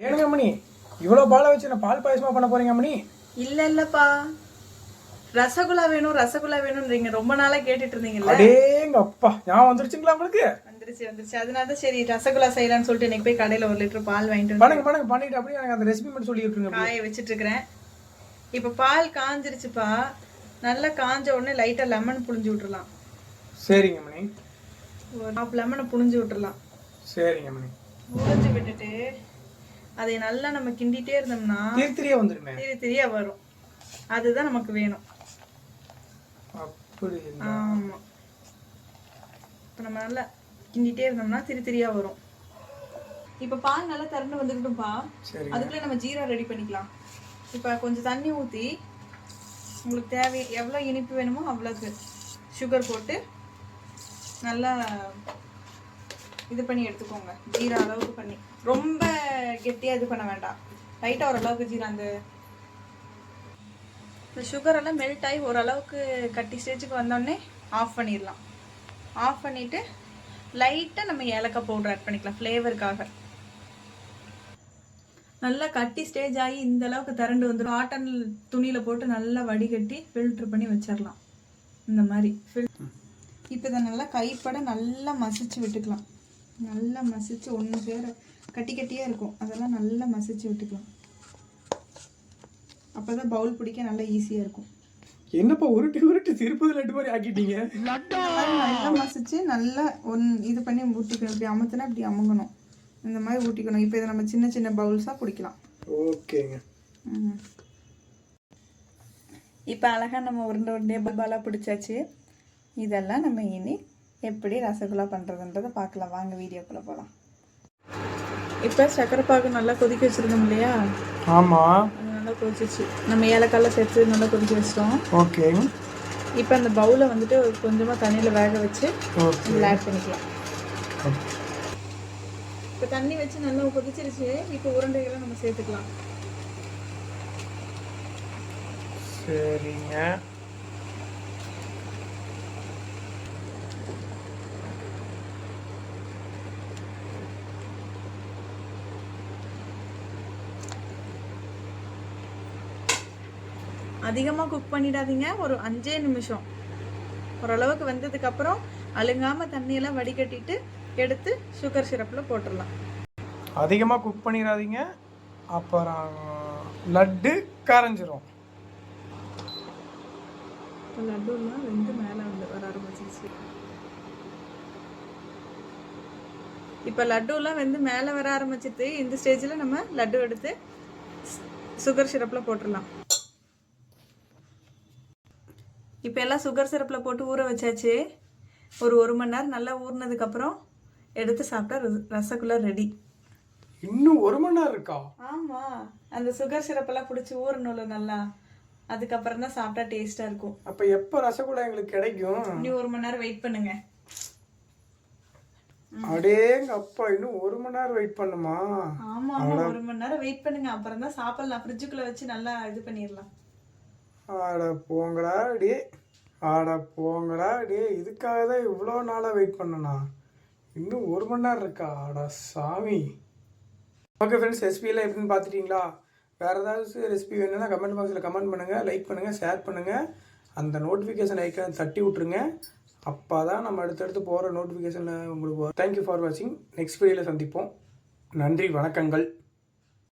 ஏனுங்க மணி, இவ்வளோ பாலை வச்சு நான் பால் பாயசமா பண்ண போறீங்க மணி? இல்லப்பா, ரசகுல்லா வேணும்ன்றீங்க. ரொம்ப நாளா கேட்டுட்டு இருந்தீங்கல்ல. அடேங்க அப்பா, ஞாபகம் வந்துருச்சுங்களா உங்களுக்கு? வந்துருச்சு. அதனால தான் சரி ரசகுல்லா செய்யலாம்னு சொல்லிட்டு இன்னைக்கு போய் கடையில 1 லிட்டர் பால் வாங்கிட்டு பண்ணிட்டு அப்படியே எனக்கு அந்த ரெசிபி மட்டும் சொல்லி விட்டுருங்க. காய வச்சிட்டு இருக்கிறேன். இப்ப பால் காஞ்சிருச்சுப்பா. நல்லா காஞ்ச உடனே லைட்டா லெமன் புழிஞ்சு விட்டுறலாம். சரிங்க மணி. ஒரு 1/2 லெமனை புழிஞ்சு விட்டுறலாம். சரிங்க மணி. புழிஞ்சு விட்டுட்டு அதை நல்லா நம்ம கிண்டிட்டே இருந்தோம்னா திரியா வரும். அதுதான் நமக்கு வேணும். ஆமா, இப்போ நம்ம நல்லா கிண்டிட்டே இருந்தோம்னா திரியா வரும். இப்ப பால் நல்லா திறந்து வந்துக்கிட்டும்பா. அதுக்குள்ள நம்ம ஜீரா ரெடி பண்ணிக்கலாம். இப்ப கொஞ்சம் தண்ணி ஊத்தி உங்களுக்கு தேவை எவ்வளவு இனிப்பு வேணுமோ அவ்வளவுக்கு சுகர் போட்டு நல்லா இது பண்ணி எடுத்துக்கோங்க. ஜீரா அளவுக்கு பண்ணி, ரொம்ப கெட்டியா இது பண்ண வேண்டாம். லைட்டா ஓரளவுக்கு ஜீரா அந்த சுகர் எல்லாம் மெல்ட் ஆகி ஓரளவுக்கு கட்டி ஸ்டேஜுக்கு வந்தோடனே ஆஃப் பண்ணிடலாம். ஆஃப் பண்ணிட்டு லைட்டா நம்ம ஏலக்காய் பவுடர் ஆட் பண்ணிக்கலாம் ஃப்ளேவருக்காக. நல்லா கட்டி ஸ்டேஜ் ஆகி இந்த அளவுக்கு திரண்டு வந்துடும். காட்டன் துணியில போட்டு நல்லா வடிகட்டி ஃபில்டர் பண்ணி வச்சிடலாம். இந்த மாதிரி இப்போ இதை நல்லா கைப்பட நல்லா மசிச்சு விட்டுக்கலாம். நல்லா மசிச்சு ஒன்று சேர கட்டியாக இருக்கும், அதெல்லாம் நல்லா மசிச்சு விட்டுக்கலாம். அப்போதான் பவுல் பிடிக்க நல்லா ஈஸியாக இருக்கும். என்னப்பா உருட்டு திருப்பதி லட்டு மாதிரி ஆக்கிட்டீங்க. நல்லா மசிச்சு நல்லா இது பண்ணி ஊட்டிக்கணும். இப்படி அமுத்தினா இப்படி அமுங்கணும். இந்த மாதிரி ஊட்டிக்கணும். இப்போ இதை நம்ம சின்ன சின்ன பவுல்ஸாக பிடிக்கலாம். ஓகேங்க. இப்போ அழகாக நம்ம உருண்டை பாலாக பிடிச்சாச்சு. இதெல்லாம் நம்ம இனி எப்படி ரசகுல்லா பண்ணுறதுன்றதை பார்க்கலாம். வாங்க வீடியோக்குள்ளே போகலாம். இப்போ சக்கரை பாகு நல்லா கொதிக்க வச்சுருந்தோம் இல்லையா? ஆமாம், நல்லா கொதிச்சிச்சு. நம்ம ஏலக்காய் சேர்த்து நல்லா கொதிக்க வச்சிட்டோம். ஓகே. இப்போ அந்த பவுலை வந்துட்டு கொஞ்சமாக தண்ணியில் வேக வச்சு இதில் ஆட் பண்ணிக்கலாம். இப்போ தண்ணி வச்சு நல்லா கொதிச்சிருச்சு. இப்போ உருண்டைகளை நம்ம சேர்த்துக்கலாம். சரிங்க. அதிகமாக குக் பண்ணிடாதீங்க. ஒரு 5 நிமிஷம் ஓரளவுக்கு வந்ததுக்கப்புறம் அழுங்காமல் தண்ணியெல்லாம் வடிகட்டிட்டு எடுத்து சுகர் சிரப்பில் போட்டுடலாம். அதிகமாக குக் பண்ணிடாதீங்க, அப்புறம் லட்டு கரைஞ்சிரும். இப்போ லட்டுலாம் வெந்து மேலே வர ஆரம்பிச்சிருச்சு. இப்போ லட்டுலாம் வெந்து மேலே வர ஆரம்பிச்சிட்டு இந்த ஸ்டேஜில் நம்ம லட்டு எடுத்து சுகர் சிரப்பில் போட்டுடலாம். இப்போ எல்லாம் சுகர் சிரப்பில் போட்டு ஊற வச்சாச்சு. ஒரு 1 மணி நேரம் நல்லா ஊறினதுக்கப்புறம் எடுத்து சாப்பிட்டா ரசகுல்லா ரெடி. இன்னும் 1 மணி நேரம் இருக்கா? ஆமாம், அந்த சுகர் சிரப்பெல்லாம் பிடிச்சி ஊறணும்ல நல்லா, அதுக்கப்புறம் தான் சாப்பிட்டா டேஸ்ட்டாக இருக்கும். அப்போ எப்போ ரசகுல்லா எங்களுக்கு கிடைக்கும்? இன்னும் 1 மணி நேரம் வெயிட் பண்ணுங்க. அடேங்க அப்பா, இன்னும் 1 மணி நேரம் வெயிட் பண்ணுமா? ஆமாம், 1 மணி நேரம் வெயிட் பண்ணுங்க. அப்புறம் தான் சாப்பிடலாம். ஃப்ரிட்ஜுக்குள்ளே வச்சு நல்லா இது பண்ணிடலாம். ஆட போங்கடா டே, இதுக்காக தான் இவ்வளோ நாளாக வெயிட் பண்ணனா? இன்னும் 1 மணி நேரம் இருக்கா? ஆடா சாமி. ஓகே ஃப்ரெண்ட்ஸ், ரெசிபியெல்லாம் எப்படின்னு பார்த்துட்டிங்களா? வேறு ஏதாவது ரெசிபி வேணும்னா கமெண்ட் பாக்ஸில் கமெண்ட் பண்ணுங்கள், லைக் பண்ணுங்கள், ஷேர் பண்ணுங்கள். அந்த நோட்டிஃபிகேஷன் ஐக்கான் தட்டி விட்ருங்க. அப்போ தான் நம்ம அடுத்தடுத்து போகிற நோட்டிஃபிகேஷனில் உங்களுக்கு. தேங்க்யூ ஃபார் வாட்சிங். நெக்ஸ்ட் வீடியோவில் சந்திப்போம். நன்றி, வணக்கங்கள்.